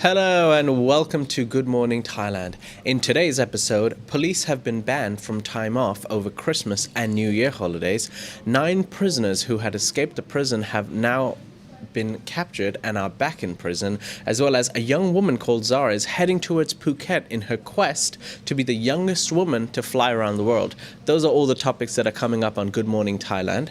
Hello and welcome to Good Morning Thailand. In today's episode, police have been banned from time off over Christmas and New Year holidays. 9 prisoners who had escaped the prison have now been captured and are back in prison, as well as a young woman called Zara is heading towards Phuket in her quest to be the youngest woman to fly around the world. Those are all the topics that are coming up on Good Morning Thailand.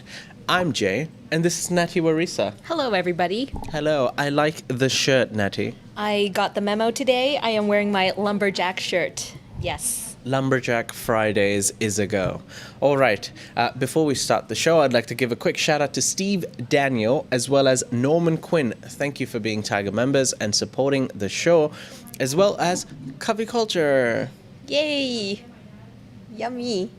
I'm Jay, and this is Natty Warisa. Hello, everybody. Hello, I like the shirt, Natty. I got the memo today. I am wearing my lumberjack shirt. Yes. Lumberjack Fridays is a go. All right, before we start the show, I'd like to give a quick shout out to Steve Daniel as well as Norman Quinn. Thank you for being Thaiger members and supporting the show, as well as Coffee Culture. Yay. Yummy.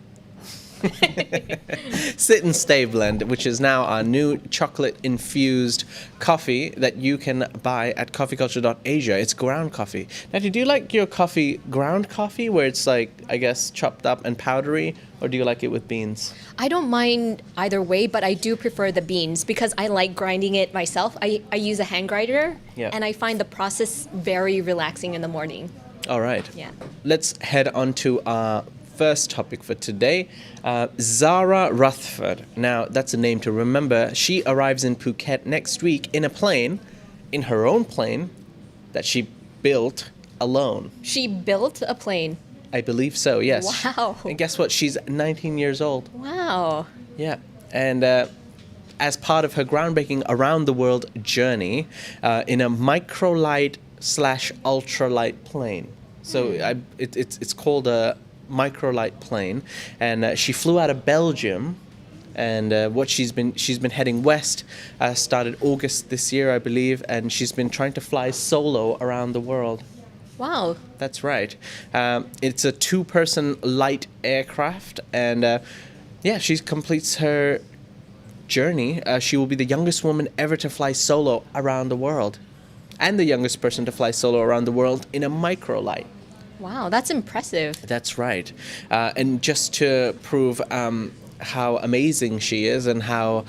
Sit and Stay Blend, which is now our new chocolate-infused coffee that you can buy at coffeeculture.asia. It's ground coffee. Now, do you like your coffee ground coffee, where it's like, I guess, chopped up and powdery, or do you like it with beans? I don't mind either way, but I do prefer the beans because I like grinding it myself. I use a hand grinder, and I find the process very relaxing in the morning. All right. Yeah. Let's head on to our first topic for today. Zara Rutherford. Now, that's a name to remember. She arrives in Phuket next week in her own plane that she built alone. She built a plane. I believe so, yes. Wow. And guess what? She's 19 years old. Wow. Yeah. And as part of her groundbreaking around the world journey in a microlight / ultralight plane. So it's called a microlight plane, and she flew out of Belgium, and what she's been heading west, started August this year, I believe, and she's been trying to fly solo around the world. Wow. That's right. It's a 2-person light aircraft, and she completes her journey. She will be the youngest woman ever to fly solo around the world, and the youngest person to fly solo around the world in a microlight. Wow, that's impressive. That's right. And just to prove how amazing she is and how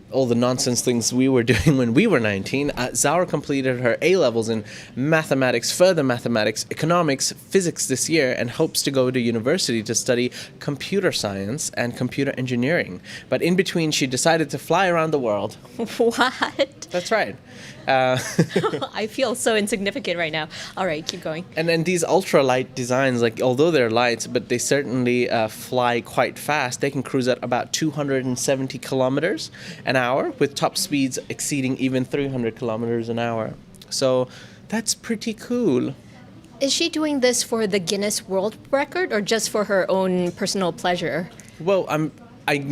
all the nonsense things we were doing when we were 19, Zara completed her A-levels in mathematics, further mathematics, economics, physics this year, and hopes to go to university to study computer science and computer engineering. But in between, she decided to fly around the world. What? That's right. I feel so insignificant right now. All right, keep going. And then these ultralight designs, like, although they're light, but they certainly fly quite fast. They can cruise at about 270 kilometers an hour, with top speeds exceeding even 300 kilometers an hour. So that's pretty cool. Is she doing this for the Guinness World Record or just for her own personal pleasure? Well, I'm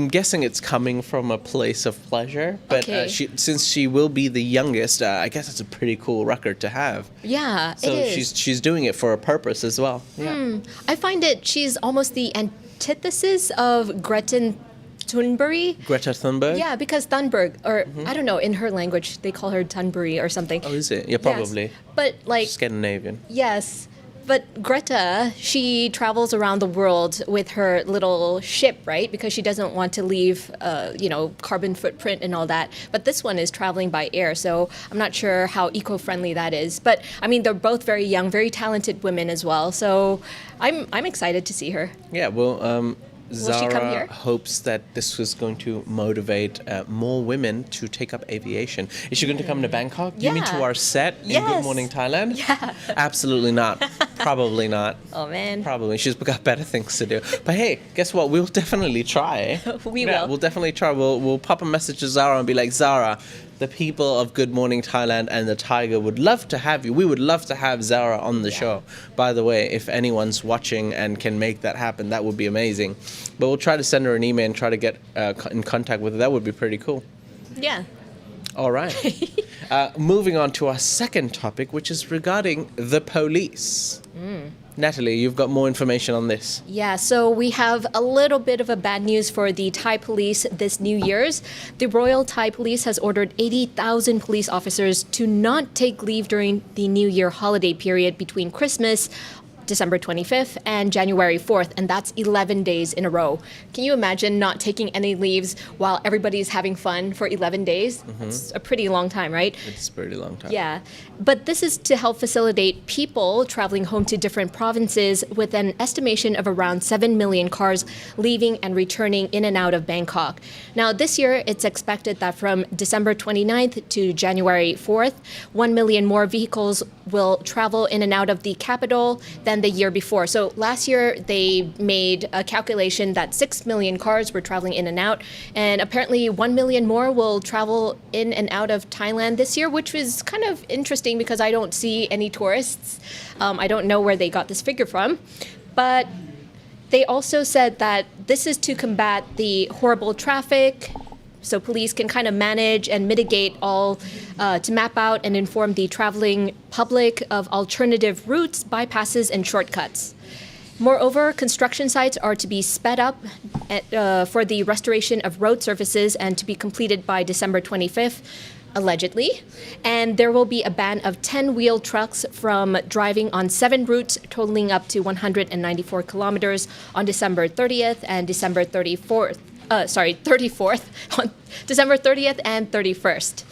guessing it's coming from a place of pleasure, but Okay. since she will be the youngest, I guess it's a pretty cool record to have. Yeah, So it is. she's doing it for a purpose as well. Yeah. I find she's almost the antithesis of Greta Thunberg. Greta Thunberg? Yeah, because Thunberg, or I don't know, in her language, they call her Thunberg or something. Oh, is it? Yeah, probably. Yes. But like, Scandinavian. yes. But Greta, she travels around the world with her little ship, right? Because she doesn't want to leave, carbon footprint and all that. But this one is traveling by air, so I'm not sure how eco-friendly that is. But I mean, they're both very young, very talented women as well. So I'm excited to see her. Yeah, well, she come Zara here? hopes that this was going to motivate more women to take up aviation. Is she going to come to Bangkok? You mean to Yeah. our set in Good Yes. Morning Thailand? Yeah. Absolutely not. Probably not. Oh man. Probably. She's got better things to do. But hey, guess what? We'll definitely try. We Yeah, will. we'll definitely try. We'll pop a message to Zara and be like, Zara, the people of Good Morning Thailand and the Thaiger would love to have you. We would love to have Zara on the show. By the way, if anyone's watching and can make that happen, that would be amazing. But we'll try to send her an email and try to get in contact with her. That would be pretty cool. Yeah. All right. Moving on to our second topic, which is regarding the police. Natalie, you've got more information on this. Yeah, so we have a little bit of a bad news for the Thai police this New Year's. The Royal Thai Police has ordered 80,000 police officers to not take leave during the New Year holiday period between Christmas December 25th and January 4th, and that's 11 days in a row. Can you imagine not taking any leaves while everybody's having fun for 11 days? That's a pretty long time, right? It's a pretty long time. Yeah, but this is to help facilitate people traveling home to different provinces with an estimation of around 7 million cars leaving and returning in and out of Bangkok. Now, this year, it's expected that from December 29th to January 4th, 1 million more vehicles will travel in and out of the capital than the year before. So last year, they made a calculation that 6 million cars were traveling in and out, and apparently 1 million more will travel in and out of Thailand this year, which was kind of interesting because I don't see any tourists. I don't know where they got this figure from, but they also said that this is to combat the horrible traffic, so police can kind of manage and mitigate all, to map out and inform the traveling public of alternative routes, bypasses, and shortcuts. Moreover, construction sites are to be sped up for the restoration of road surfaces and to be completed by December 25th, allegedly. And there will be a ban of 10-wheel trucks from driving on 7 routes, totaling up to 194 kilometers on December 30th and December 34th. 34th, on December 30th and 31st.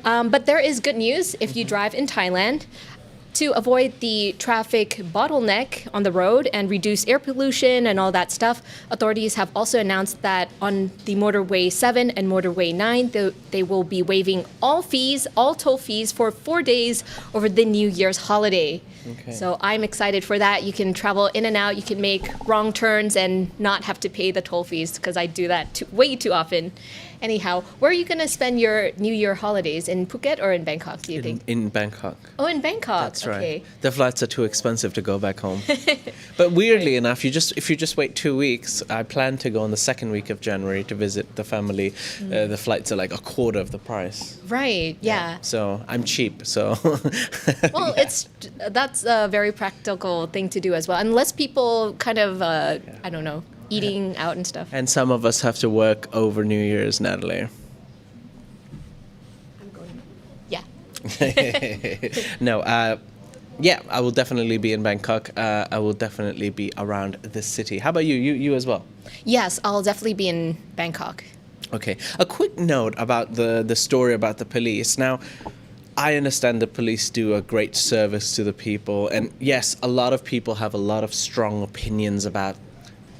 But there is good news if you drive in Thailand. To avoid the traffic bottleneck on the road and reduce air pollution and all that stuff, authorities have also announced that on the Motorway 7 and Motorway 9, they will be waiving all toll fees for 4 days over the New Year's holiday. Okay. So I'm excited for that. You can travel in and out, you can make wrong turns and not have to pay the toll fees because I do that way too often. Anyhow, where are you going to spend your New Year holidays? In Phuket or in Bangkok, do you think? In Bangkok. Oh, in Bangkok. That's right. Okay. The flights are too expensive to go back home. But weirdly enough, if you just wait 2 weeks, I plan to go on the second week of January to visit the family. The flights are like a quarter of the price. Right, yeah. So I'm cheap, so... Well, that's a very practical thing to do as well. Unless people kind of, I don't know, eating out and stuff. And some of us have to work over New Year's, Natalie. I'm going. Yeah. No, yeah, I will definitely be in Bangkok. I will definitely be around the city. How about you? You as well? Yes, I'll definitely be in Bangkok. Okay. A quick note about the story about the police. Now, I understand the police do a great service to the people. And yes, a lot of people have a lot of strong opinions about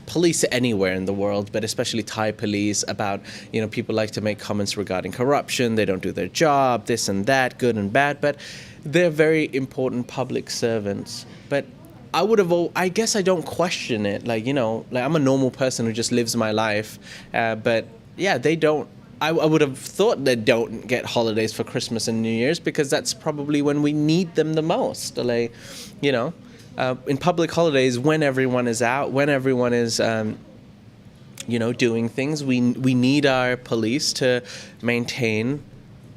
police anywhere in the world, but especially Thai police, about, people like to make comments regarding corruption, they don't do their job, this and that, good and bad, but they're very important public servants. But I guess I don't question it. I'm a normal person who just lives my life. But yeah, they don't. I would have thought they don't get holidays for Christmas and New Year's because that's probably when we need them the most. In public holidays, when everyone is out, when everyone is, doing things, we need our police to maintain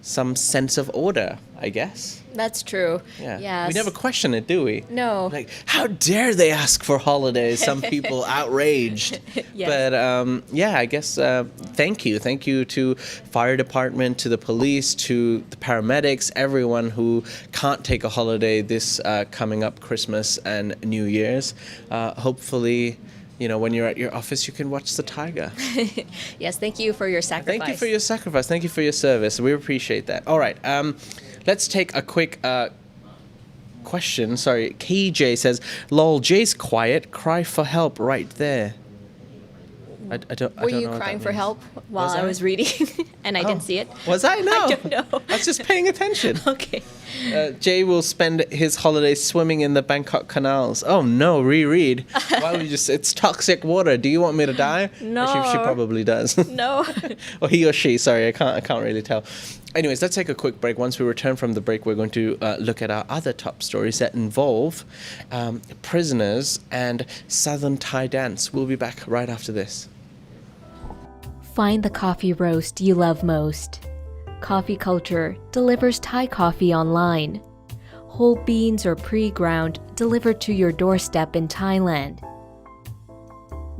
some sense of order, I guess. That's true. Yeah. Yes. We never question it, do we? No. Like, how dare they ask for holidays? Some people outraged. Yes. But I guess thank you. Thank you to fire department, to the police, to the paramedics, everyone who can't take a holiday this coming up Christmas and New Year's. Hopefully, when you're at your office, you can watch the Thaiger. Yes, thank you for your sacrifice. Thank you for your sacrifice. Thank you for your service. We appreciate that. All right. Let's take a quick question. Sorry. KJ says, lol, Jay's quiet. Cry for help right there. I don't Were know you what crying that for means. help while Was I I? was reading and I didn't see it? Was I? No. I don't know. I was just paying attention. Okay. Jay will spend his holidays swimming in the Bangkok canals. Oh no, reread. Why would you just, it's toxic water. Do you want me to die? No. She probably does. No. Or he or she, sorry, I can't really tell. Anyways, let's take a quick break. Once we return from the break, we're going to look at our other top stories that involve prisoners and Southern Thai dance. We'll be back right after this. Find the coffee roast you love most. Coffee Culture delivers Thai coffee online. Whole beans or pre-ground delivered to your doorstep in Thailand.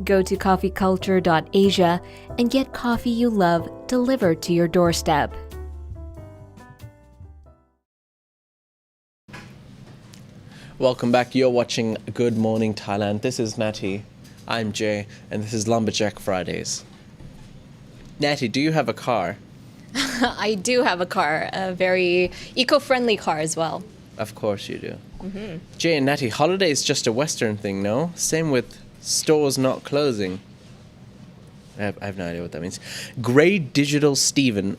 Go to coffeeculture.asia and get coffee you love delivered to your doorstep. Welcome back. You're watching Good Morning Thailand. This is Natty. I'm Jay, and this is Lumberjack Fridays. Natty, do you have a car? I do have a car, a very eco-friendly car as well. Of course you do. Jay and Natty, holiday is just a Western thing, no? Same with stores not closing. I have no idea what that means. Grey Digital Steven,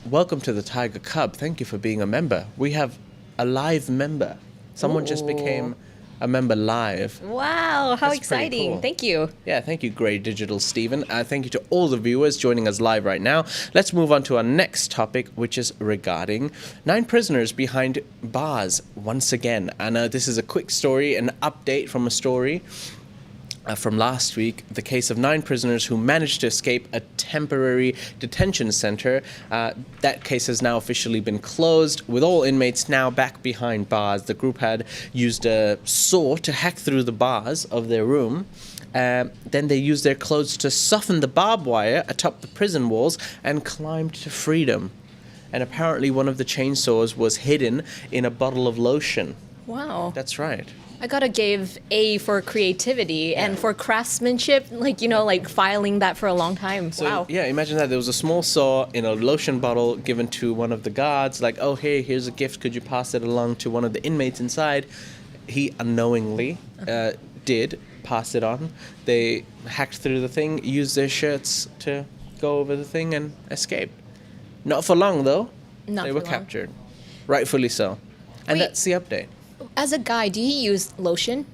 welcome to the Thaiger Cub. Thank you for being a member. We have a live member. Someone just became a member live. Wow, how That's pretty exciting. cool. Thank you. Yeah, thank you, Grey Digital Steven. Thank you to all the viewers joining us live right now. Let's move on to our next topic, which is regarding 9 prisoners behind bars once again. And this is a quick story, an update from a story from last week, the case of 9 prisoners who managed to escape a temporary detention center. That case has now officially been closed, with all inmates now back behind bars. The group had used a saw to hack through the bars of their room. Then they used their clothes to soften the barbed wire atop the prison walls and climbed to freedom. And apparently one of the chainsaws was hidden in a bottle of lotion. Wow. That's right. I gotta give A for creativity and for craftsmanship, like filing that for a long time. So, Wow. yeah, imagine that there was a small saw in a lotion bottle given to one of the guards, like, oh, hey, here's a gift, could you pass it along to one of the inmates inside? He unknowingly did pass it on. They hacked through the thing, used their shirts to go over the thing and escaped. Not for long, though. They were captured. Rightfully so. And Wait. that's the update. As a guy, do you use lotion?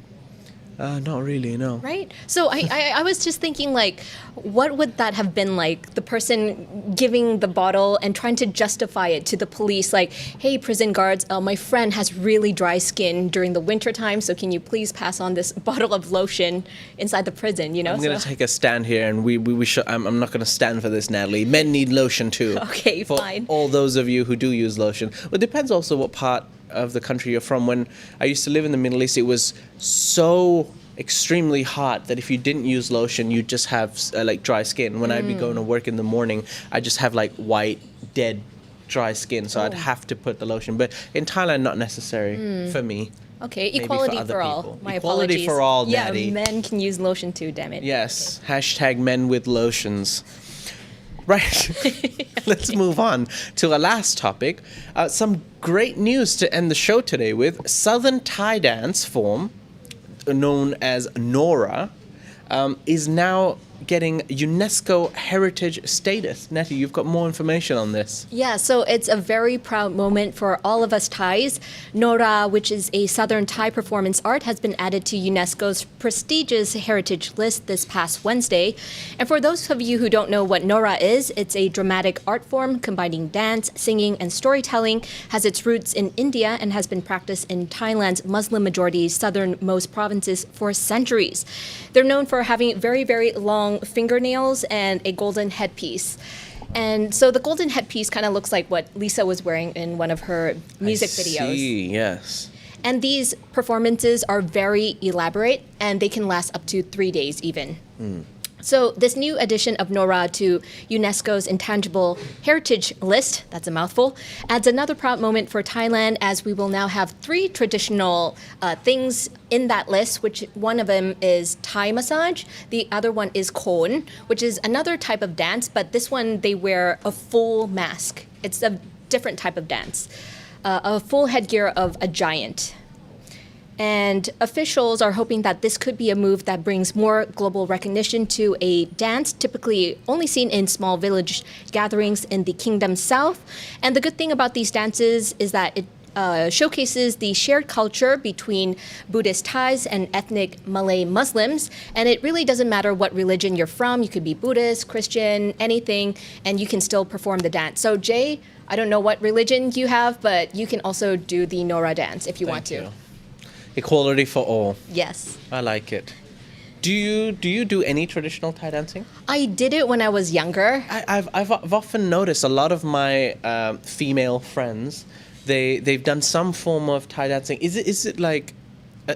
Not really, no. Right? So I was just thinking, like, what would that have been like? The person giving the bottle and trying to justify it to the police, like, hey, prison guards, my friend has really dry skin during the winter time, so can you please pass on this bottle of lotion inside the prison, I'm going to take a stand here, and we should, I'm not going to stand for this, Natalie. Men need lotion, too. Okay, for fine. all those of you who do use lotion. Well, it depends also what part of the country you're from. When I used to live in the Middle East, it was so extremely hot that if you didn't use lotion, you'd just have like dry skin. When I'd be going to work in the morning, I just have like white, dead, dry skin, so I'd have to put the lotion. But in Thailand, not necessary for me. Okay, Maybe equality other for all. people. My Equality apologies. for all, yeah, Natty. men can use lotion too, damn it. Yes, hashtag men with lotions. Right, let's move on to our last topic. Some great news to end the show today with. Southern Thai dance form, known as Nora, is now getting UNESCO heritage status. Natty, you've got more information on this. Yeah, so it's a very proud moment for all of us Thais. Nora, which is a Southern Thai performance art, has been added to UNESCO's prestigious heritage list this past Wednesday. And for those of you who don't know what Nora is, it's a dramatic art form combining dance, singing, and storytelling, has its roots in India, and has been practiced in Thailand's Muslim-majority southernmost provinces for centuries. They're known for having very, very long fingernails and a golden headpiece. And so the golden headpiece kind of looks like what Lisa was wearing in one of her music videos. Yes. And these performances are very elaborate, and they can last up to 3 days even. So this new addition of Nora to UNESCO's Intangible Heritage List, that's a mouthful, adds another proud moment for Thailand, as we will now have 3 traditional things in that list, which one of them is Thai massage, the other one is Khon, which is another type of dance, but this one they wear a full mask. It's a different type of dance, a full headgear of a giant. And officials are hoping that this could be a move that brings more global recognition to a dance typically only seen in small village gatherings in the kingdom's south. And the good thing about these dances is that it showcases the shared culture between Buddhist Thais and ethnic Malay Muslims. And it really doesn't matter what religion you're from. You could be Buddhist, Christian, anything, and you can still perform the dance. So Jay, I don't know what religion you have, but you can also do the Nora dance if you want to. Equality for all. Yes. I like it. Do you do any traditional Thai dancing? I did it when I was younger. I've often noticed a lot of my female friends, they've done some form of Thai dancing. Is it like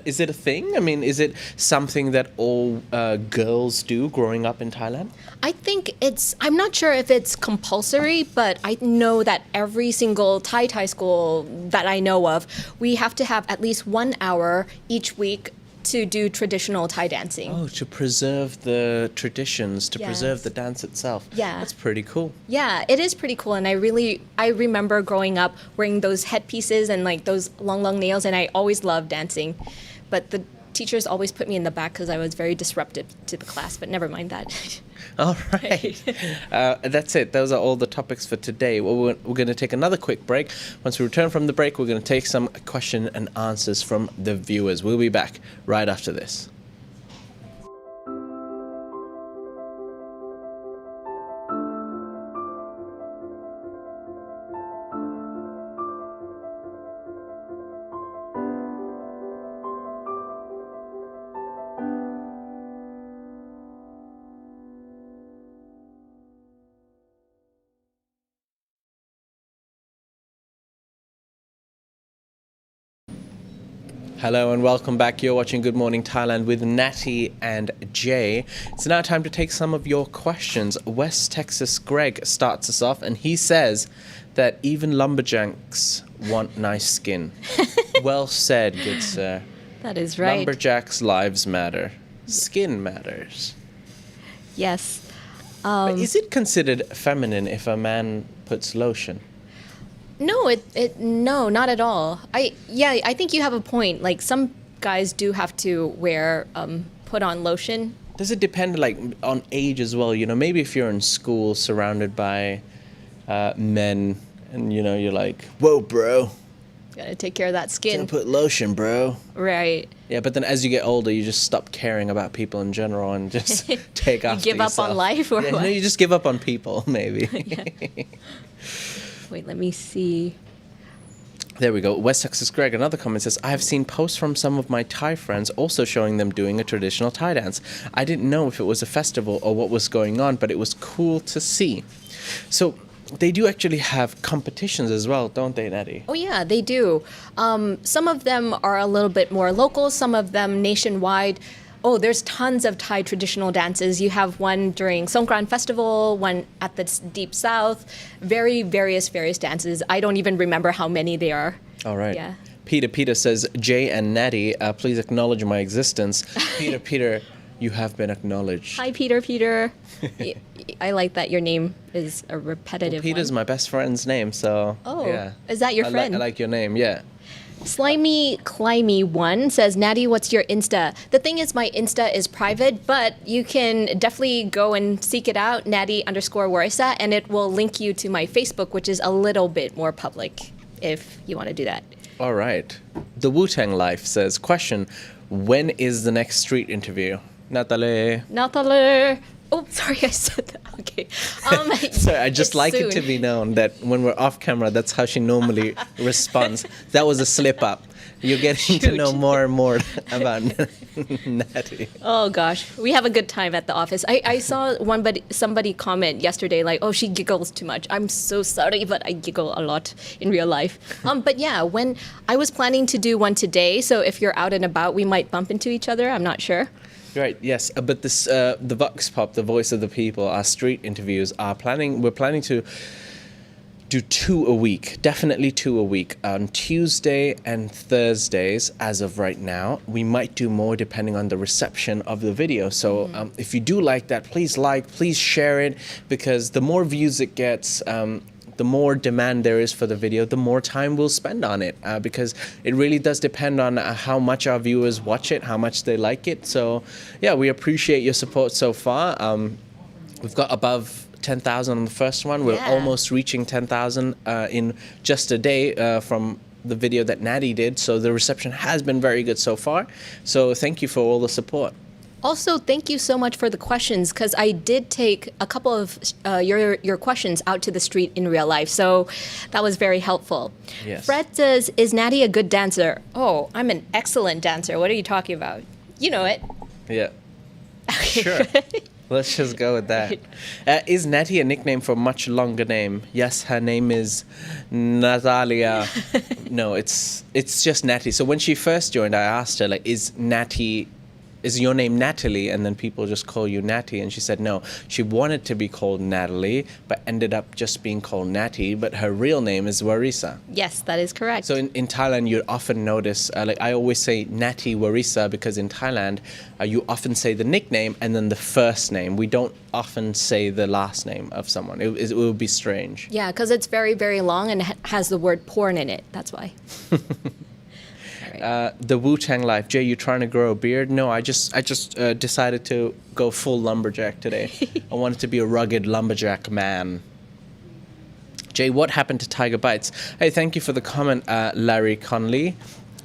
Is it a thing? I mean, is it something that all girls do growing up in Thailand? I think I'm not sure if it's compulsory, but I know that every single Thai school that I know of, we have to have at least 1 hour each week to do traditional Thai dancing. Oh, to preserve the traditions, to preserve Yes. the dance itself. Yeah. That's pretty cool. Yeah, it is pretty cool. And I remember growing up wearing those headpieces and like those long nails, and I always loved dancing. But the teachers always put me in the back because I was very disruptive to the class, but never mind that. All right. That's it. Those are all the topics for today. Well, we're going to take another quick break. Once we return from the break, we're going to take some question and answers from the viewers. We'll be back right after this. Hello and welcome back. You're watching Good Morning Thailand with Natty and Jay. It's now time to take some of your questions. West Texas Greg starts us off and he says that even lumberjacks want nice skin. Well said, good sir. That is right. Lumberjacks' lives matter. Skin matters. Yes. But is it considered feminine if a man puts lotion? No, no, not at all. I think you have a point. Like some guys do have to put on lotion. Does it depend like on age as well? You know, maybe if you're in school surrounded by men and you know, you're like, whoa, bro. Gotta take care of that skin. Don't put lotion, bro. Right. Yeah, but then as you get older, you just stop caring about people in general and just take after You give up yourself. on life or yeah, what? No, you just give up on people, maybe. Wait, let me see. There we go. West Texas Greg, another comment says, I have seen posts from some of my Thai friends also showing them doing a traditional Thai dance. I didn't know if it was a festival or what was going on, but it was cool to see. So they do actually have competitions as well, don't they, Natty? Oh yeah, they do. Some of them are a little bit more local, some of them nationwide. Oh, there's tons of Thai traditional dances. You have one during Songkran Festival, one at the Deep South, various dances. I don't even remember how many there are. All right. Yeah. Peter says, Jay and Natty, please acknowledge my existence. Peter, you have been acknowledged. Hi, Peter. I like that your name is a repetitive Peter's one. my best friend's name, so Oh, yeah. is that your friend? I like your name, yeah. Slimy Climby 1 says, Natty, what's your Insta? The thing is, my Insta is private, but you can definitely go and seek it out, Natty_Warisa, and it will link you to my Facebook, which is a little bit more public, if you want to do that. All right. The Wu-Tang Life says, question, when is the next street interview? Natale. Oh, sorry, I said that. Okay. Sorry, I just it's like soon. it to be known that when we're off camera, that's how she normally responds. That was a slip up. You're getting to know more and more about Natty. Oh gosh, we have a good time at the office. I saw somebody comment yesterday like, oh, she giggles too much. I'm so sorry, but I giggle a lot in real life. But yeah, when I was planning to do one today, so if you're out and about, we might bump into each other. I'm not sure. Right, yes, but this the Vox Pop, the voice of the people, our street interviews we're planning to do 2 a week, definitely 2 a week, on Tuesday and Thursdays as of right now. We might do more depending on the reception of the video. So if you do like that, please share it, because the more views it gets, the more demand there is for the video, the more time we'll spend on it, because it really does depend on how much our viewers watch it, how much they like it. So yeah, we appreciate your support so far. We've got above 10,000 on the first one. We're almost reaching 10,000 in just a day from the video that Natty did. So the reception has been very good so far. So thank you for all the support. Also, thank you so much for the questions, because I did take a couple of your questions out to the street in real life. So that was very helpful. Yes. Fred says, is Natty a good dancer? Oh, I'm an excellent dancer. What are you talking about? You know it. Yeah. Sure. Let's just go with that. Is Natty a nickname for a much longer name? Yes, her name is Natalia. No, it's just Natty. So when she first joined, I asked her, like, is your name Natalie? And then people just call you Natty. And she said no. She wanted to be called Natalie, but ended up just being called Natty. But her real name is Warisa. Yes, that is correct. So in Thailand, you often notice, like I always say Natty Warisa, because in Thailand, you often say the nickname and then the first name. We don't often say the last name of someone. It would be strange. Yeah, because it's very, very long and has the word porn in it. That's why. The Wu-Tang life. Jay, you trying to grow a beard? No, I just decided to go full lumberjack today. I wanted to be a rugged lumberjack man. Jay, what happened to Thaiger Bites? Hey, thank you for the comment, Larry Conley.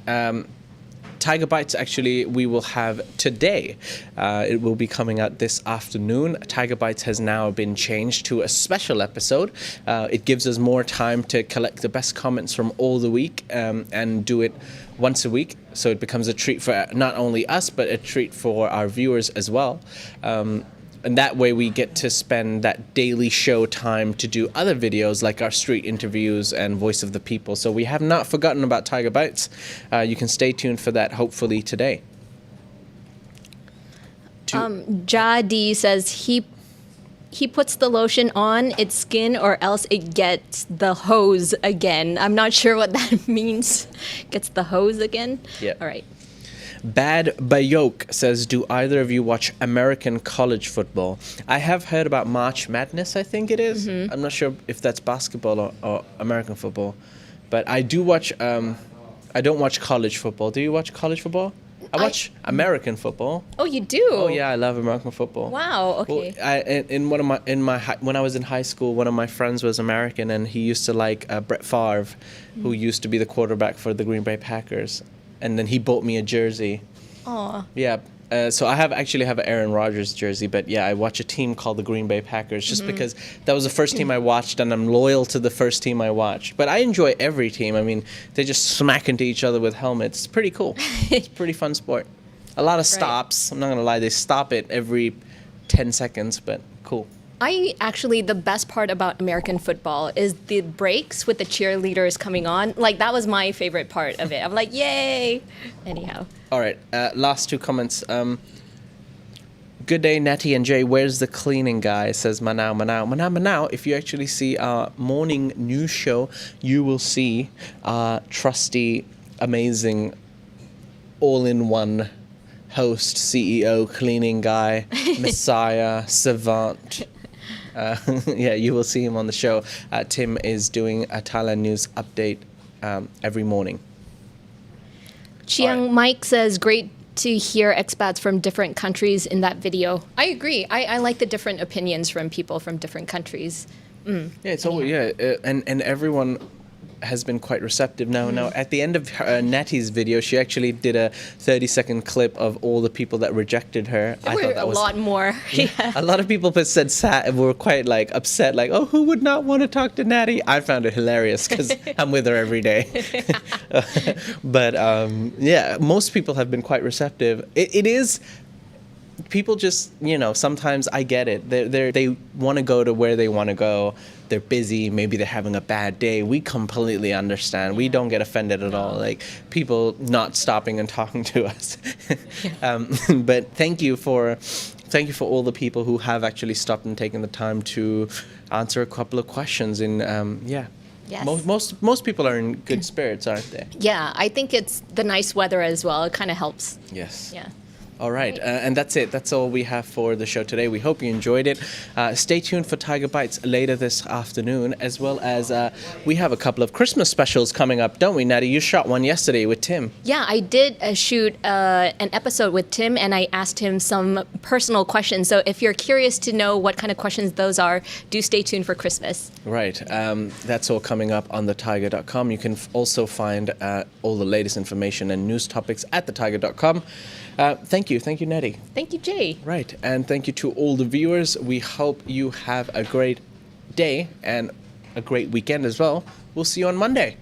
Thaiger Bites, actually, we will have today. It will be coming out this afternoon. Thaiger Bites has now been changed to a special episode. It gives us more time to collect the best comments from all the week and do it once a week. So it becomes a treat for not only us, but a treat for our viewers as well. And that way we get to spend that daily show time to do other videos like our street interviews and Voice of the People. So we have not forgotten about Thaiger Bites. You can stay tuned for that hopefully today. Jadi says he puts the lotion on its skin or else it gets the hose again. I'm not sure what that means. Gets the hose again? Yeah. All right. Bad Bayok says, do either of you watch American college football? I have heard about March Madness, I think it is. Mm-hmm. I'm not sure if that's basketball or American football. But I do watch, I don't watch college football. Do you watch college football? I watch American football. Oh, you do? Oh yeah, I love American football. Wow. Okay. Well, when I was in high school, one of my friends was American, and he used to like Brett Favre, who used to be the quarterback for the Green Bay Packers, and then he bought me a jersey. Oh. Yeah. So I actually have an Aaron Rodgers jersey, but yeah, I watch a team called the Green Bay Packers just because that was the first team I watched, and I'm loyal to the first team I watched. But I enjoy every team. I mean, they just smack into each other with helmets. It's pretty cool. It's a pretty fun sport. A lot of stops. I'm not going to lie. They stop it every 10 seconds, but cool. The best part about American football is the breaks with the cheerleaders coming on. Like, that was my favorite part of it. I'm like, yay! Anyhow. All right, last two comments. Good day, Natty and Jay. Where's the cleaning guy? Says Manao. If you actually see our morning news show, you will see our trusty, amazing, all-in-one host, CEO, cleaning guy, messiah, savant. Yeah, you will see him on the show. Tim is doing a Thailand news update every morning. Chiang Mike says, great to hear expats from different countries in that video. I agree. I like the different opinions from people from different countries. Yeah, it's all and everyone has been quite receptive now. Now, at the end of Natty's video, she actually did a 30-second clip of all the people that rejected her. There were a lot more. Yeah. A lot of people said were quite like upset, like, oh, who would not want to talk to Natty? I found it hilarious because I'm with her every day. But yeah, most people have been quite receptive. It is. People just, sometimes I get it. They want to go to where they want to go. They're busy. Maybe they're having a bad day. We completely understand. We don't get offended at all. Like, people not stopping and talking to us. But thank you for all the people who have actually stopped and taken the time to answer a couple of questions. Yeah. Yes. Most people are in good spirits, aren't they? Yeah, I think it's the nice weather as well. It kind of helps. Yes. Yeah. All right, and that's it. That's all we have for the show today. We hope you enjoyed it. Stay tuned for Thaiger Bites later this afternoon, as well as we have a couple of Christmas specials coming up, don't we, Natty? You shot one yesterday with Tim. Yeah, I did shoot an episode with Tim, and I asked him some personal questions. So if you're curious to know what kind of questions those are, do stay tuned for Christmas. Right. That's all coming up on thethaiger.com. You can also find all the latest information and news topics at thethaiger.com. Thank you, Natty. Thank you, Jay. Right, and thank you to all the viewers. We hope you have a great day and a great weekend as well. We'll see you on Monday.